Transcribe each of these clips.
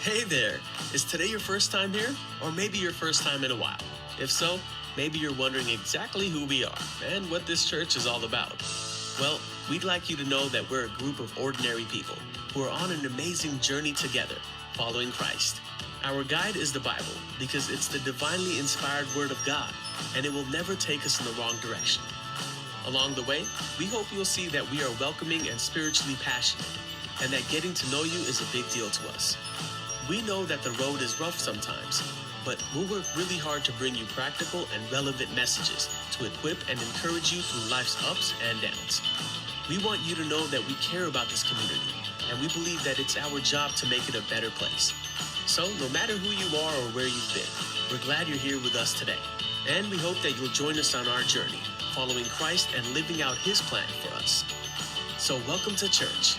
Hey there! Is today your first time here? Or maybe your first time in a while? If so, maybe you're wondering exactly who we are and what this church is all about. Well, we'd like you to know that we're a group of ordinary people who are on an amazing journey together, following Christ. Our guide is the Bible because it's the divinely inspired Word of God, and it will never take us in the wrong direction. Along the way, we hope you'll see that we are welcoming and spiritually passionate, and that getting to know you is a big deal to us. We know that the road is rough sometimes, but we'll work really hard to bring you practical and relevant messages to equip and encourage you through life's ups and downs. We want you to know that we care about this community, and we believe that it's our job to make it a better place. So, no matter who you are or where you've been, we're glad you're here with us today. And we hope that you'll join us on our journey, following Christ and living out His plan for us. So, welcome to church.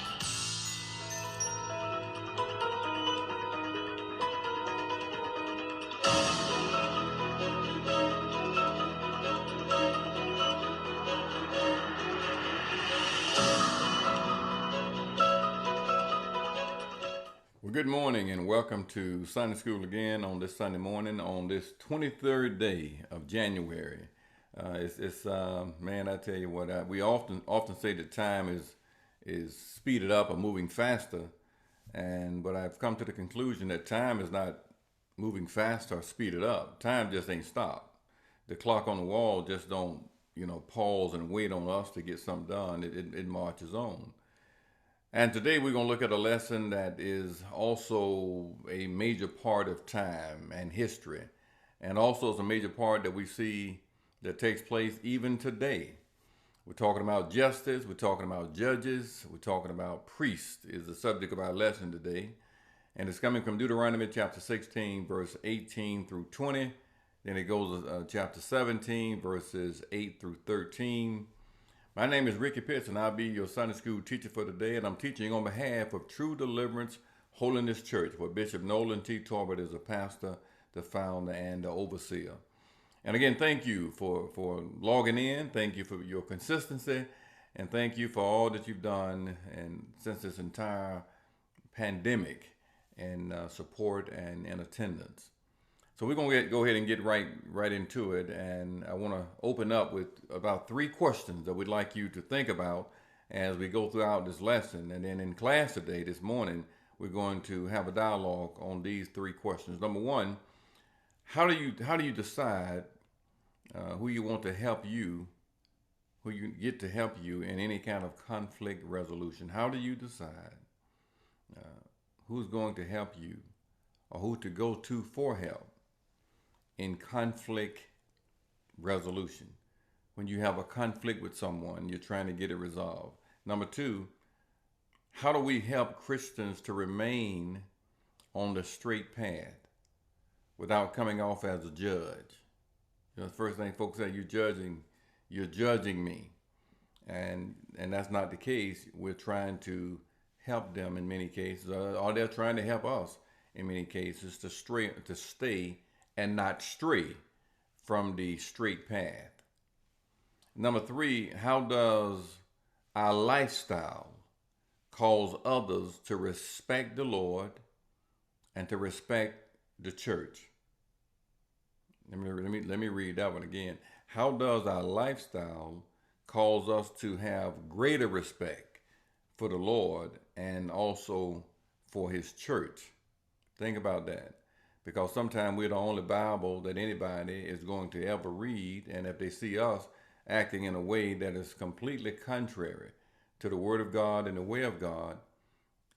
Well, good morning and welcome to Sunday School again on this Sunday morning on this 23rd day of January. Man, I tell you what, we often say that time is speeded up or moving faster, but I've come to the conclusion that time is not moving faster or speeded up. Time just ain't stopped. The clock on the wall just don't pause and wait on us to get something done. It marches on. And today we're going to look at a lesson that is also a major part of time and history, and also is a major part that we see that takes place even today. We're talking about justice, we're talking about judges, we're talking about priests is the subject of our lesson today. And it's coming from Deuteronomy chapter 16, verse 18 through 20. Then it goes chapter 17, verses 8 through 13. My name is Ricky Pitts, and I'll be your Sunday School teacher for today, and I'm teaching on behalf of True Deliverance Holiness Church, where Bishop Nolan T. Torbert is a pastor, the founder, and the overseer. And again, thank you for logging in. Thank you for your consistency, and thank you for all that you've done and since this entire pandemic and support and attendance. So we're going to go ahead and get right into it, and I want to open up with about 3 questions that we'd like you to think about as we go throughout this lesson. And then in class today, this morning, we're going to have a dialogue on these 3 questions. Number 1, how do you decide who you want to help you, who you get to help you in any kind of conflict resolution? How do you decide who's going to help you or who to go to for help in conflict resolution? When you have a conflict with someone, you're trying to get it resolved. Number 2, how do we help Christians to remain on the straight path without coming off as a judge? The first thing folks say, you're judging me. And that's not the case. We're trying to help them in many cases, or they're trying to help us in many cases to stay and not stray from the straight path. Number 3, how does our lifestyle cause others to respect the Lord and to respect the church? Let me read that one again. How does our lifestyle cause us to have greater respect for the Lord and also for His church? Think about that. Because sometimes we're the only Bible that anybody is going to ever read, and if they see us acting in a way that is completely contrary to the Word of God and the way of God,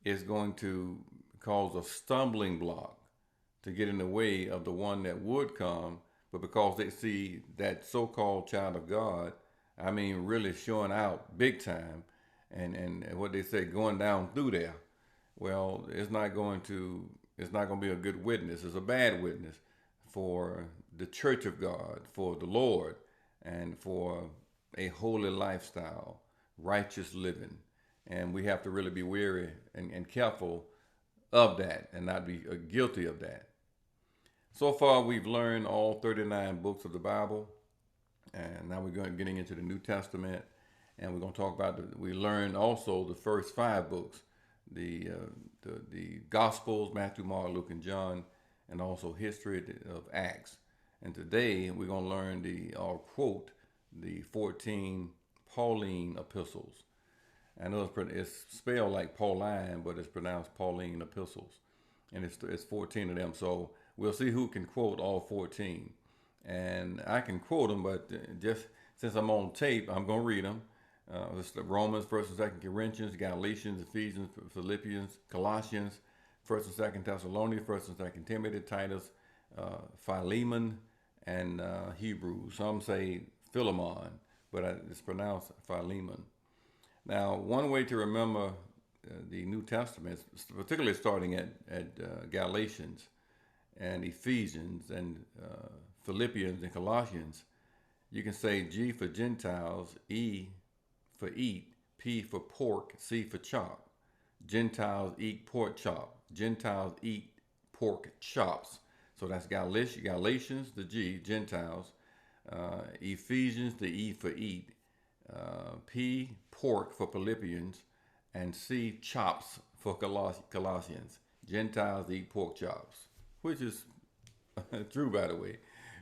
it's going to cause a stumbling block to get in the way of the one that would come. But because they see that so-called child of God, really showing out big time, and what they say, going down through there, well, it's not going to be a good witness. It's a bad witness for the church of God, for the Lord, and for a holy lifestyle, righteous living. And we have to really be wary and careful of that and not be guilty of that. So far, we've learned all 39 books of the Bible, and now we're getting into the New Testament, and we're going to talk about we learned also the first 5 books the Gospels, Matthew, Mark, Luke, and John, and also history of Acts. And today we're going to learn or quote the 14 Pauline epistles. I know it's spelled like Pauline, but it's pronounced Pauline epistles. And it's 14 of them. So we'll see who can quote all 14. And I can quote them, but just since I'm on tape, I'm going to read them. It's Romans, 1st and 2nd Corinthians, Galatians, Ephesians, Philippians, Colossians, 1st and 2nd Thessalonians, 1st and 2nd Timothy, Titus, Philemon, and Hebrews. Some say Philemon, but it's pronounced Philemon. Now, one way to remember the New Testament, particularly starting at Galatians and Ephesians and Philippians and Colossians, you can say G for Gentiles, E for eat, P for pork, C for chop. Gentiles eat pork chop. Gentiles eat pork chops. So that's Galatians, the G, Gentiles. Ephesians, the E for eat. P, pork for Philippians. And C, chops for Colossians. Gentiles eat pork chops, which is true, by the way,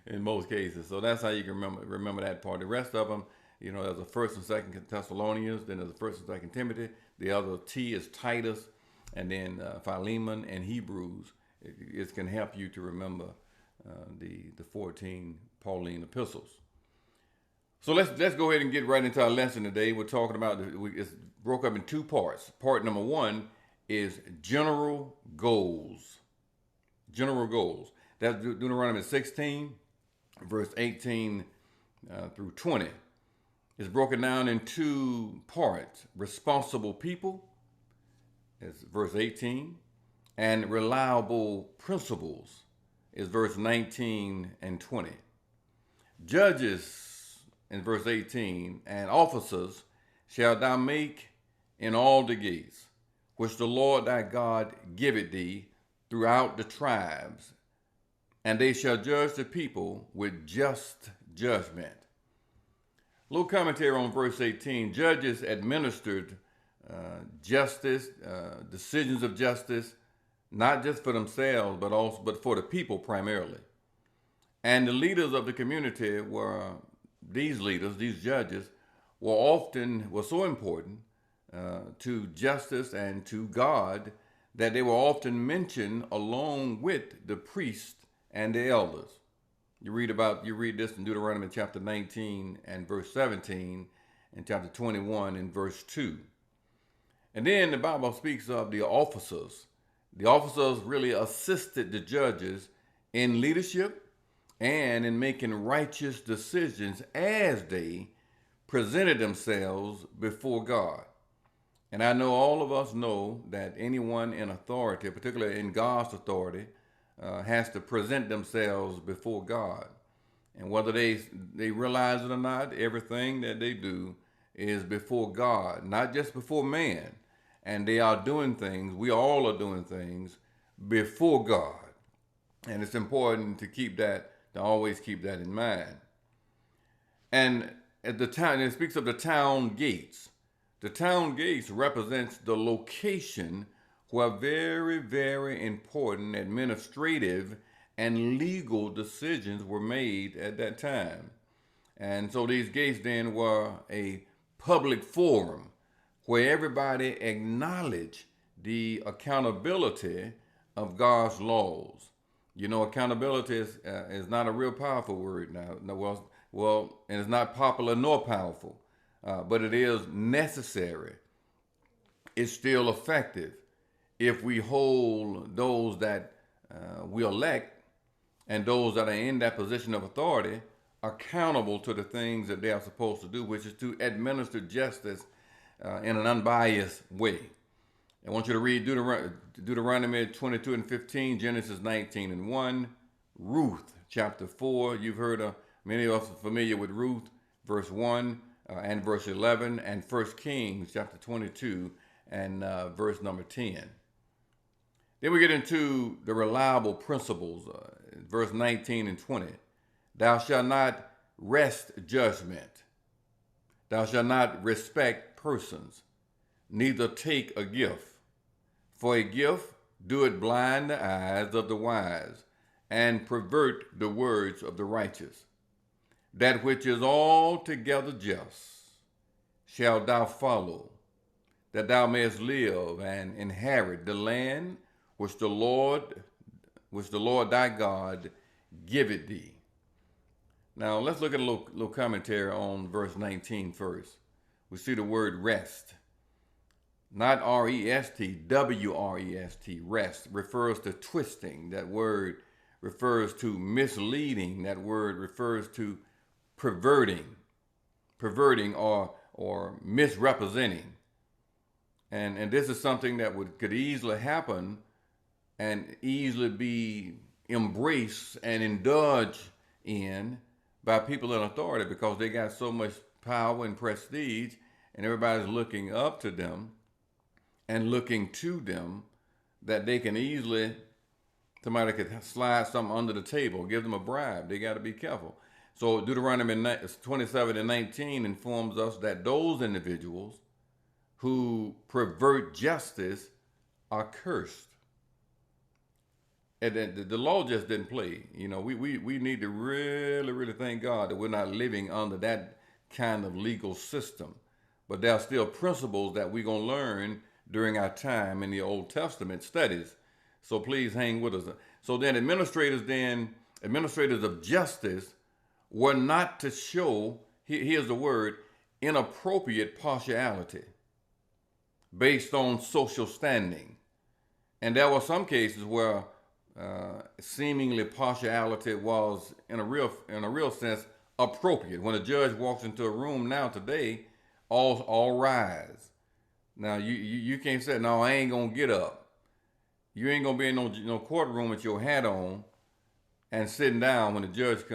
in most cases. So that's how you can remember that part. The rest of them, there's a 1st and 2nd Thessalonians, then there's a 1st and 2nd Timothy. The other T is Titus, and then Philemon and Hebrews. It can help you to remember the 14 Pauline epistles. So let's go ahead and get right into our lesson today. We're talking about it's broke up in two parts. Part number 1 is general goals. General goals. That's Deuteronomy 16, verse 18 through 20. It's broken down in two parts. Responsible people is verse 18, and reliable principles is verse 19 and 20. Judges in verse 18, and officers shalt thou make in all the gates, which the Lord thy God giveth thee throughout the tribes, and they shall judge the people with just judgment. Little commentary on verse 18. Judges administered justice, decisions of justice, not just for themselves, but for the people primarily. And the leaders of the community these judges, were so important to justice and to God that they were often mentioned along with the priests and the elders. You read this in Deuteronomy chapter 19 and verse 17, and chapter 21 and verse 2. And then the Bible speaks of the officers. The officers really assisted the judges in leadership and in making righteous decisions as they presented themselves before God. And I know all of us know that anyone in authority, particularly in God's authority, has to present themselves before God. And whether they realize it or not, everything that they do is before God, not just before man. And they are doing things, we all are doing things before God. And it's important to always keep that in mind. And at the time, it speaks of the town gates. The town gates represents the location where very, very important administrative and legal decisions were made at that time. And so these gates then were a public forum where everybody acknowledged the accountability of God's laws. Accountability is not a real powerful word now. Well, and it's not popular nor powerful, but it is necessary. It's still effective if we hold those that we elect and those that are in that position of authority accountable to the things that they are supposed to do, which is to administer justice in an unbiased way. I want you to read Deuteronomy 22 and 15, Genesis 19 and 1, Ruth chapter 4. You've heard many of us are familiar with Ruth, verse 1 and verse 11, and 1 Kings chapter 22 and verse number 10. Then we get into the reliable principles, verse 19 and 20. Thou shalt not wrest judgment. Thou shalt not respect persons, neither take a gift, For a gift doeth blind the eyes of the wise, and pervert the words of the righteous. That which is altogether just shalt thou follow, that thou mayest live and inherit the land which the Lord thy God giveth thee. Now let's look at a little commentary on verse 19 first. We see the word rest. Not R-E-S-T, W-R-E-S-T, rest, refers to twisting. That word refers to misleading. That word refers to perverting or misrepresenting. And this is something that could easily happen and easily be embraced and indulged in by people in authority, because they got so much power and prestige, and everybody's looking up to them and looking to them, that they can easily, somebody could slide something under the table, give them a bribe. They got to be careful. So Deuteronomy 27:19 informs us that those individuals who pervert justice are cursed. And the law just didn't play. You know, we need to really thank God that we're not living under that kind of legal system. But there are still principles that we're going to learn during our time in the Old Testament studies. So please hang with us. So then administrators of justice were not to show, here's the word, inappropriate partiality based on social standing. And there were some cases where seemingly partiality was in a real sense appropriate. When a judge walks into a room now today, all rise. Now you can't say, no, I ain't gonna get up. You ain't gonna be in no courtroom with your hat on and sitting down when the judge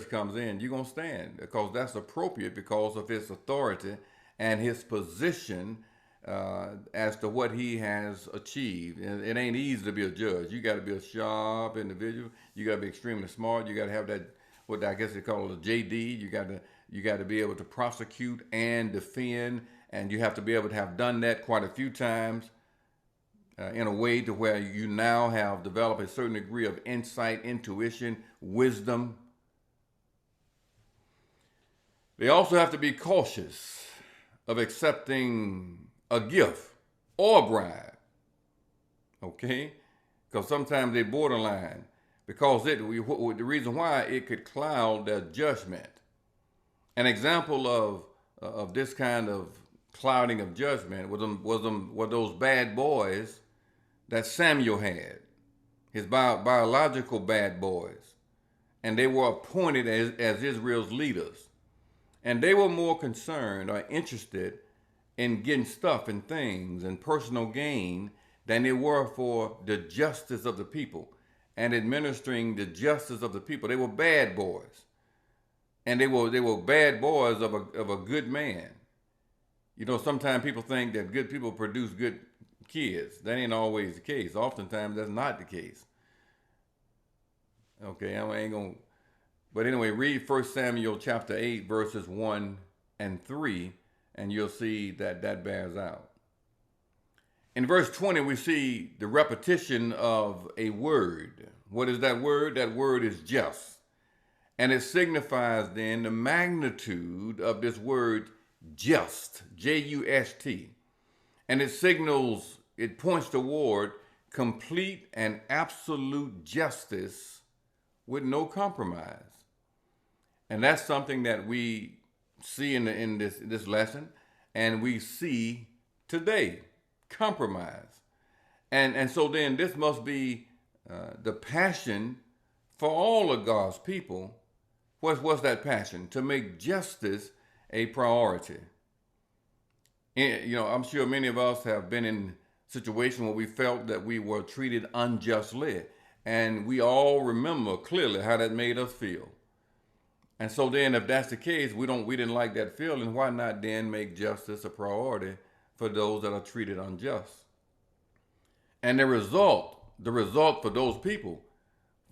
comes in. You're gonna stand, because that's appropriate because of his authority and his position as to what he has achieved. And it ain't easy to be a judge. You got to be a sharp individual. You got to be extremely smart. You got to have that, what I guess they call a JD. You got to be able to prosecute and defend, and you have to be able to have done that quite a few times in a way to where you now have developed a certain degree of insight, intuition, wisdom. They also have to be cautious of accepting a gift or a bribe, okay? Because sometimes they borderline, because the reason why it could cloud their judgment. An example of this kind of clouding of judgment were those bad boys that Samuel had, his biological bad boys, and they were appointed as Israel's leaders, and they were more concerned or interested in getting stuff and things and personal gain than they were for the justice of the people and administering the justice of the people. They were bad boys, and they were bad boys of a good man. You know, sometimes people think that good people produce good kids. That ain't always the case. Oftentimes that's not the case. Okay, I ain't gonna. But anyway, read 1 Samuel chapter 8 verses 1 and 3. And you'll see that bears out. In verse 20, we see the repetition of a word. What is that word? That word is just. And it signifies then the magnitude of this word just, J-U-S-T. And it points toward complete and absolute justice with no compromise. And that's something that we see in this lesson, and we see today, compromise. And so then this must be the passion for all of God's people. What's that passion? To make justice a priority. And, you know, I'm sure many of us have been in situations where we felt that we were treated unjustly, and we all remember clearly how that made us feel. And so then if that's the case, we didn't like that feeling, why not then make justice a priority for those that are treated unjust? And the result for those people,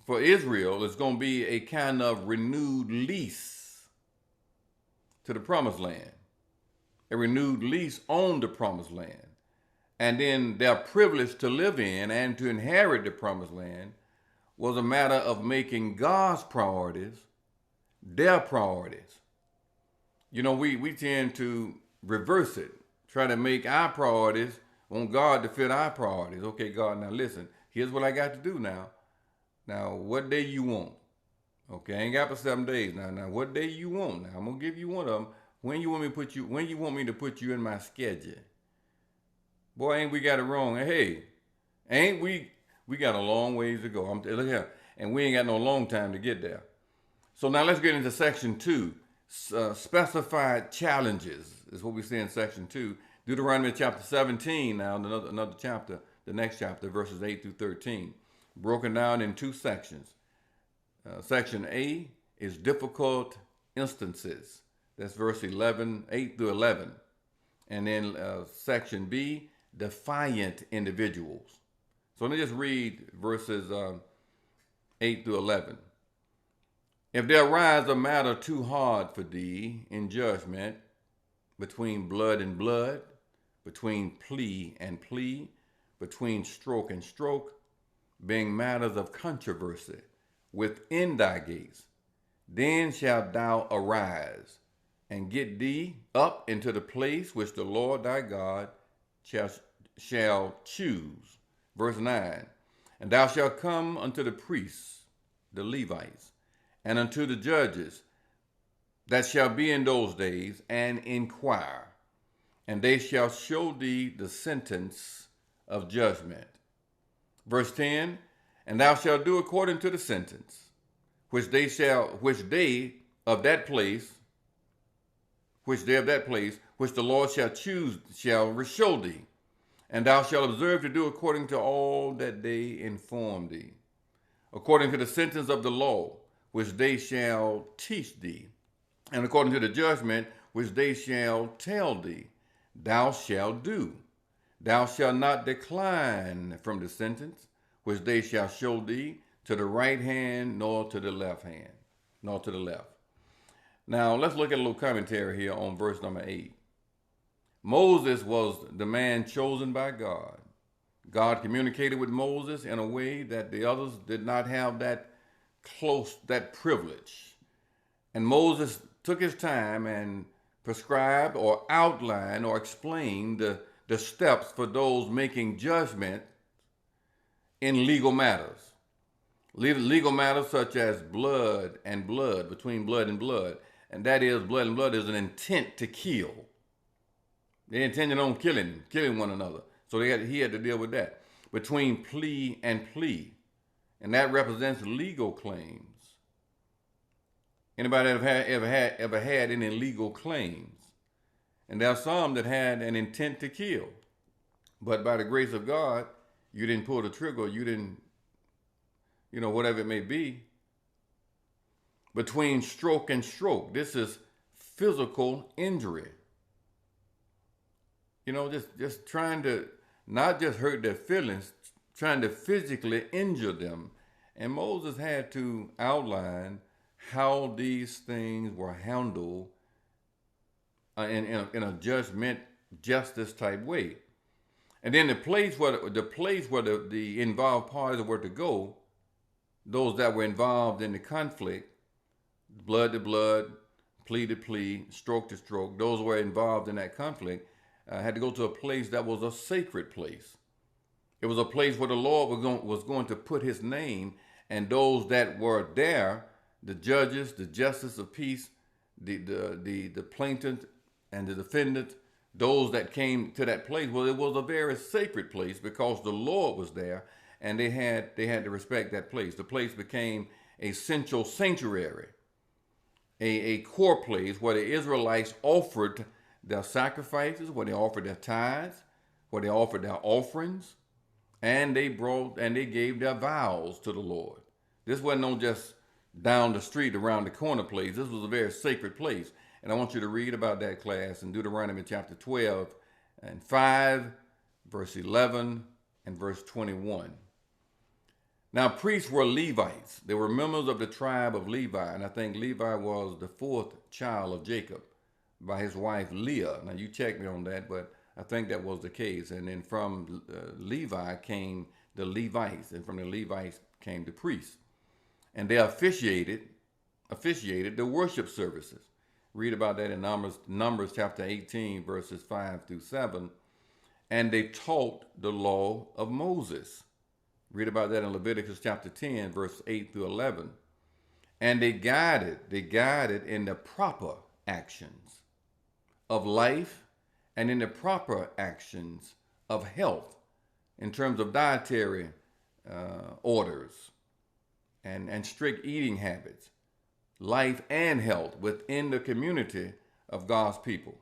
for Israel, is going to be a kind of renewed lease to the promised land, a renewed lease on the promised land. and then their privilege to live in and to inherit the promised land was a matter of making God's priorities their priorities. You know, we tend to reverse it, try to make our priorities on God to fit our priorities. Okay, God, now listen, here's what I got to do now. Now, what day you want? Okay, I ain't got for 7 days. Now, what day you want? Now, I'm gonna give you one of them. When you want me to put you? When you want me to put you in my schedule? Boy, ain't we got it wrong? Hey, ain't we? We got a long ways to go. Look here, and we ain't got no long time to get there. So now let's get into section 2. Specified challenges is what we see in section 2. Deuteronomy chapter 17. Now another chapter, the next chapter, verses 8 through 13, broken down in 2 sections. Section A is difficult instances. That's verse 8 through 11. And then section B, defiant individuals. So let me just read verses 8 through 11. If there arise a matter too hard for thee in judgment, between blood and blood, between plea and plea, between stroke and stroke, being matters of controversy within thy gates, then shalt thou arise and get thee up into the place which the Lord thy God shall choose. Verse 9, and thou shalt come unto the priests, the Levites, and unto the judges that shall be in those days, and inquire, and they shall show thee the sentence of judgment. Verse 10, and thou shalt do according to the sentence, which they of that place, which the Lord shall choose, shall show thee, and thou shalt observe to do according to all that they inform thee, according to the sentence of the law, which they shall teach thee, and according to the judgment which they shall tell thee, thou shalt do. Thou shalt not decline from the sentence which they shall show thee, to the right hand, nor to the left hand, nor to the left. Now, let's look at a little commentary here on verse number 8. Moses was the man chosen by God. God communicated with Moses in a way that the others did not have that privilege. And Moses took his time and prescribed or outlined or explained the steps for those making judgment in legal matters. Legal matters such as blood and blood, between blood and blood. And that is, blood and blood is an intent to kill. They intended on killing one another. So he had to deal with that. Between plea and plea. And that represents legal claims. Anybody ever had any legal claims? And there are some that had an intent to kill. But by the grace of God, you didn't pull the trigger, you didn't, whatever it may be. Between stroke and stroke, this is physical injury. Just trying to not just hurt their feelings, trying to physically injure them. And Moses had to outline how these things were handled in a justice type way. And then the place where the involved parties were to go, those that were involved in the conflict, blood to blood, plea to plea, stroke to stroke, those who were involved in that conflict had to go to a place that was a sacred place. It was a place where the Lord was going to put his name, and those that were there, the judges, the justice of peace, the plaintiff and the defendant, those that came to that place, well, it was a very sacred place because the Lord was there, and they had to respect that place. The place became a central sanctuary, a core place where the Israelites offered their sacrifices, where they offered their tithes, where they offered their offerings, and they gave their vows to the Lord. This wasn't no just down the street around the corner place. This was a very sacred place. And I want you to read about that, class, in Deuteronomy chapter 12 and 5, verse 11 and verse 21. Now, priests were Levites. They were members of the tribe of Levi. And I think Levi was the 4th child of Jacob by his wife Leah. Now, you check me on that, but I think that was the case. And then from Levi came the Levites, and from the Levites came the priests, and they officiated the worship services. Read about that in Numbers chapter 18, verses 5 through 7. And they taught the law of Moses. Read about that in Leviticus chapter 10, verse 8 through 11. And they guided in the proper actions of life and in the proper actions of health in terms of dietary orders and strict eating habits, life and health within the community of God's people.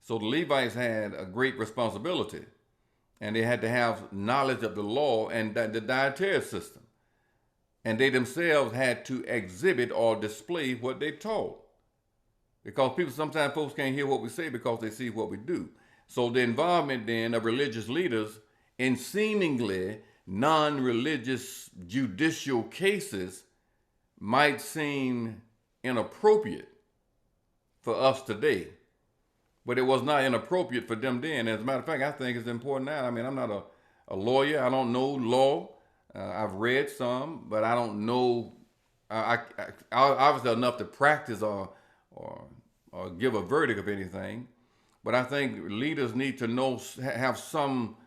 So the Levites had a great responsibility, and they had to have knowledge of the law and the dietary system. And they themselves had to exhibit or display what they taught. Because sometimes folks can't hear what we say because they see what we do. So the involvement then of religious leaders in seemingly non-religious judicial cases might seem inappropriate for us today. But it was not inappropriate for them then. As a matter of fact, I think it's important now. I mean, I'm not a lawyer. I don't know law. I've read some, but I don't know. I obviously enough to practice or give a verdict of anything. But I think leaders need to know, have some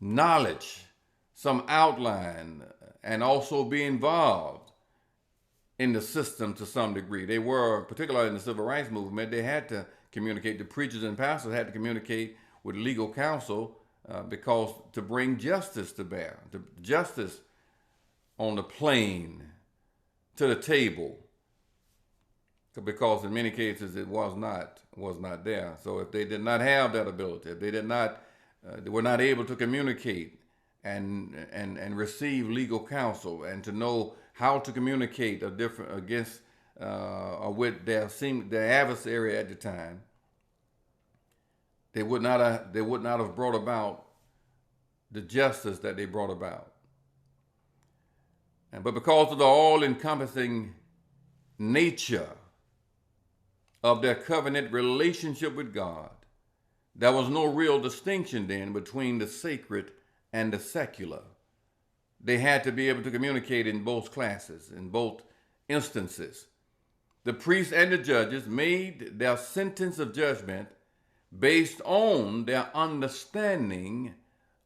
knowledge, some outline, and also be involved in the system to some degree. They were, particularly in the civil rights movement, they had to communicate. The preachers and pastors had to communicate with legal counsel because to bring justice to bear, justice on the plane to the table, because in many cases it was not there. So if they did not have that ability, if they they were not able to communicate and receive legal counsel and to know how to communicate against or with their adversary at the time, they would not have brought about the justice that they brought about. But because of the all-encompassing nature of their covenant relationship with God, there was no real distinction then between the sacred and the secular. They had to be able to communicate in both classes, in both instances. The priests and the judges made their sentence of judgment based on their understanding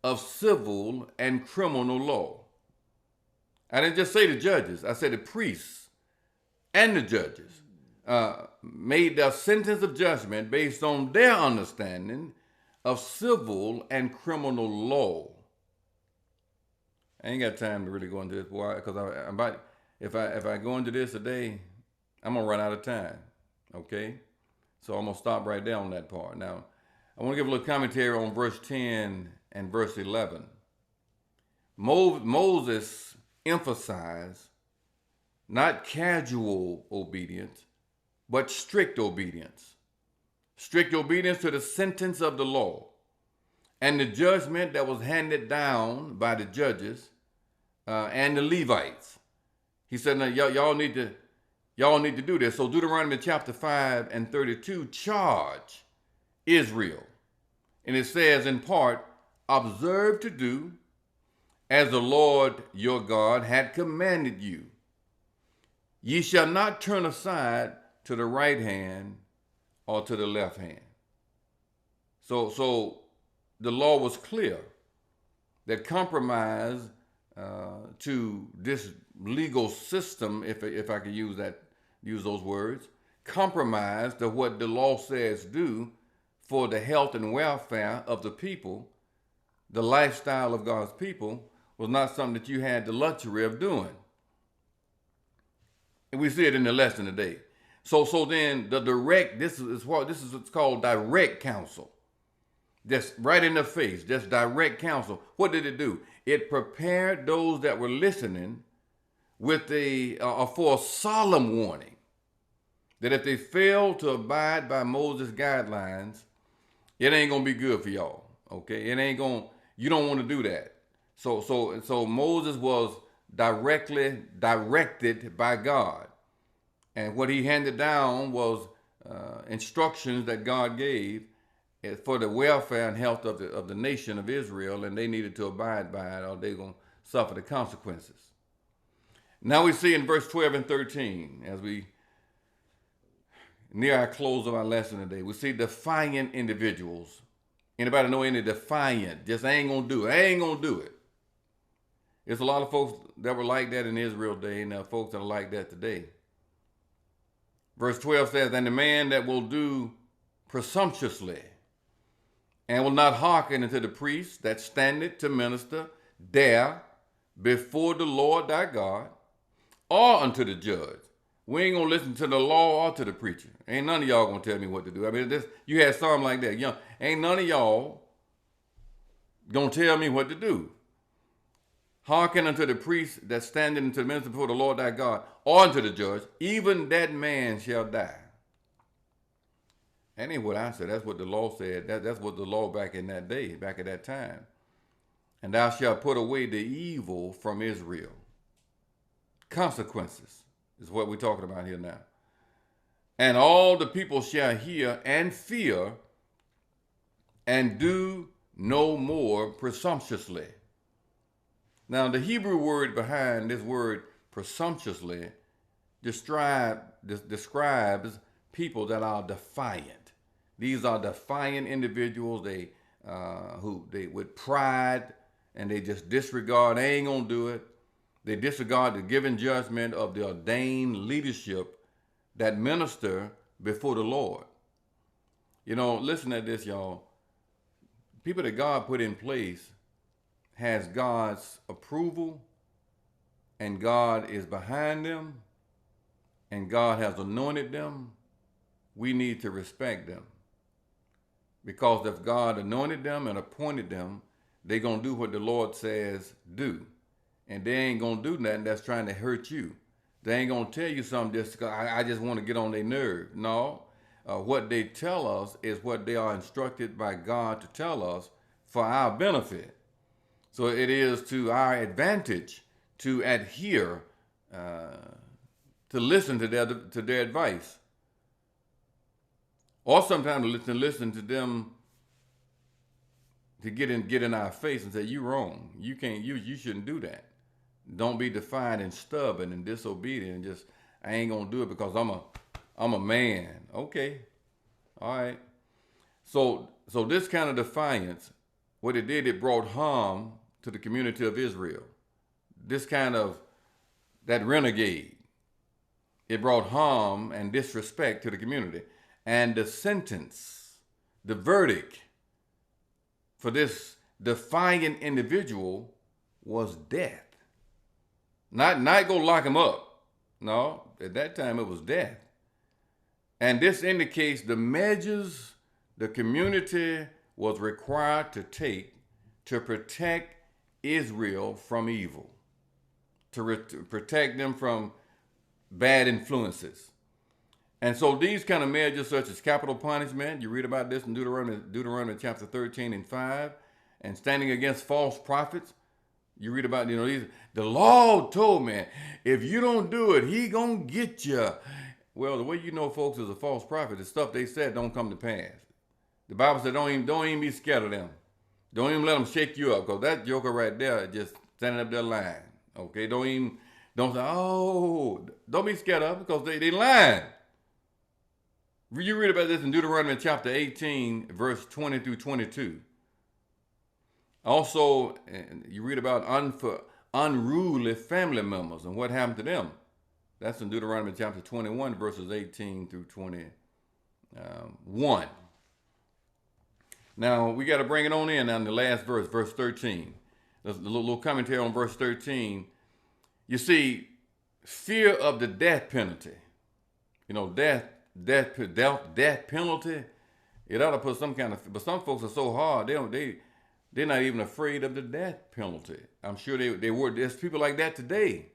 of civil and criminal law. I didn't just say the judges, I said the priests and the judges made their sentence of judgment based on their understanding of civil and criminal law. I ain't got time to really go into this, boy, because if I go into this today, I'm gonna run out of time. Okay, so I'm gonna stop right there on that part. Now, I want to give a little commentary on verse 10 and verse 11. Moses emphasized not casual obedience, but strict obedience. Strict obedience to the sentence of the law and the judgment that was handed down by the judges and the Levites. He said, now, y'all need to do this. So Deuteronomy chapter 5 and 32 charge Israel. And it says in part, observe to do as the Lord your God had commanded you. Ye shall not turn aside to the right hand or to the left hand. So the law was clear that compromise to this legal system, if I could use those words, compromise to what the law says do for the health and welfare of the people, the lifestyle of God's people, was not something that you had the luxury of doing. And we see it in the lesson today. So then this is what's called direct counsel. Just right in the face, just direct counsel. What did it do? It prepared those that were listening with for a solemn warning that if they fail to abide by Moses' guidelines, it ain't gonna be good for y'all. Okay, you don't want to do that. So Moses was directly directed by God, and what he handed down was instructions that God gave, for the welfare and health of the nation of Israel, and they needed to abide by it or they're going to suffer the consequences. Now we see in verse 12 and 13, as we near our close of our lesson today, we see defiant individuals. Anybody know any defiant? Just I ain't gonna do it. I ain't gonna do it. There's a lot of folks that were like that in Israel day, and there are folks that are like that today. Verse 12 says, and the man that will do presumptuously, and will not hearken unto the priest that standeth to minister there before the Lord thy God, or unto the judge. We ain't gonna listen to the law or to the preacher. Ain't none of y'all gonna tell me what to do. I mean, you had something like that. Ain't none of y'all gonna tell me what to do. Hearken unto the priest that standeth unto the minister before the Lord thy God, or unto the judge, even that man shall die. That ain't what I said. That's what the law said. That's what the law back in that day, back at that time. And thou shalt put away the evil from Israel. Consequences is what we're talking about here now. And all the people shall hear and fear and do no more presumptuously. Now, the Hebrew word behind this word presumptuously describes people that are defiant. These are defiant individuals. They with pride, and they just disregard. They ain't gonna do it. They disregard the given judgment of the ordained leadership that minister before the Lord. Listen to this, y'all. People that God put in place has God's approval, and God is behind them, and God has anointed them. We need to respect them. Because if God anointed them and appointed them, they're going to do what the Lord says do. And they ain't going to do nothing that's trying to hurt you. They ain't going to tell you something just because I just want to get on their nerve. No. What they tell us is what they are instructed by God to tell us for our benefit. So it is to our advantage to adhere, to listen to their advice. Or sometimes to listen to them to get in our face and say, you wrong. You can't, you shouldn't do that. Don't be defiant and stubborn and disobedient and just, I ain't gonna do it because I'm a man. Okay. All right. So this kind of defiance, what it did, it brought harm to the community of Israel. That renegade, it brought harm and disrespect to the community. And the sentence, the verdict for this defiant individual was death. Not go lock him up. No, at that time it was death. And this indicates the measures the community was required to take to protect Israel from evil, to protect them from bad influences. And so these kind of measures, such as capital punishment, you read about this in Deuteronomy chapter 13 and 5, and standing against false prophets. You read about, these. The Lord told me, if you don't do it, he gonna get you. Well, the way you know folks is a false prophet, the stuff they said don't come to pass. The Bible said don't even be scared of them. Don't even let them shake you up, because that joker right there is just standing up there lying. Okay, don't say, don't be scared of them, because they lying. You read about this in Deuteronomy chapter 18, verse 20 through 22. Also, you read about unruly family members and what happened to them. That's in Deuteronomy chapter 21, verses 18 through 21. Now, we got to bring it on in the last verse, verse 13. There's a little commentary on verse 13. You see, fear of the death penalty. Death penalty. It ought to put some kind of, but some folks are so hard, they're not even afraid of the death penalty. I'm sure they were. There's people like that today,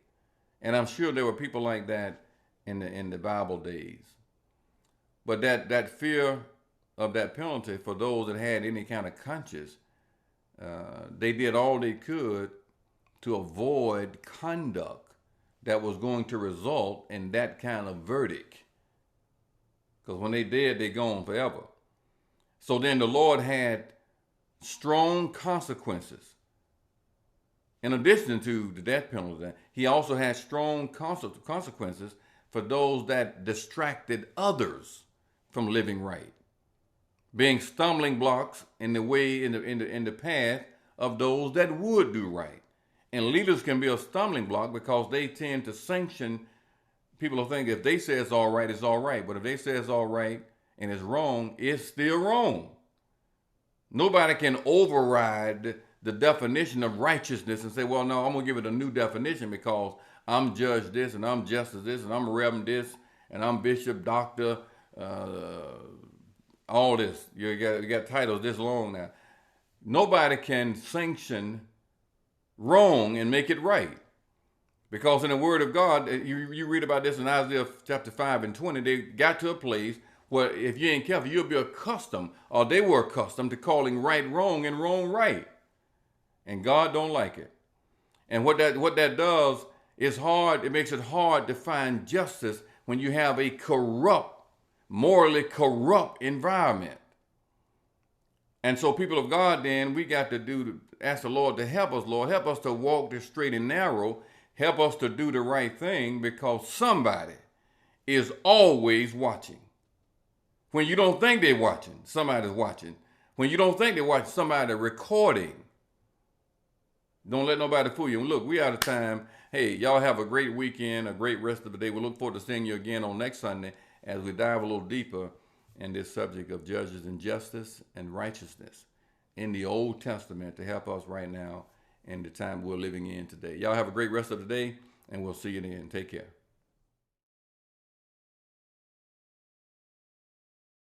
and I'm sure there were people like that in the Bible days. But that fear of that penalty for those that had any kind of conscience, they did all they could to avoid conduct that was going to result in that kind of verdict. Because when they dead, they gone forever. So then the Lord had strong consequences. In addition to the death penalty, he also had strong consequences for those that distracted others from living right, being stumbling blocks in the way, in the path of those that would do right. And leaders can be a stumbling block because they tend to sanction. People will think if they say it's all right, it's all right. But if they say it's all right and it's wrong, it's still wrong. Nobody can override the definition of righteousness and say, well, no, I'm going to give it a new definition because I'm judge this and I'm justice this and I'm reverend this and I'm bishop, doctor, all this. You got titles this long now. Nobody can sanction wrong and make it right. Because in the Word of God, you read about this in Isaiah chapter 5 and 20, they got to a place where if you ain't careful, you'll be accustomed, or they were accustomed to calling right wrong and wrong right. And God don't like it. And what that does is hard, it makes it hard to find justice when you have a corrupt, morally corrupt environment. And so people of God, then, we got to ask the Lord to help us, Lord. Help us to walk this straight and narrow. Help us to do the right thing because somebody is always watching. When you don't think they're watching, somebody's watching. When you don't think they're watching, somebody's recording. Don't let nobody fool you. Look, we out of time. Hey, y'all have a great weekend, a great rest of the day. We look forward to seeing you again on next Sunday as we dive a little deeper in this subject of judges and justice and righteousness in the Old Testament to help us right now in the time we're living in today. Y'all have a great rest of the day, and we'll see you then. Take care.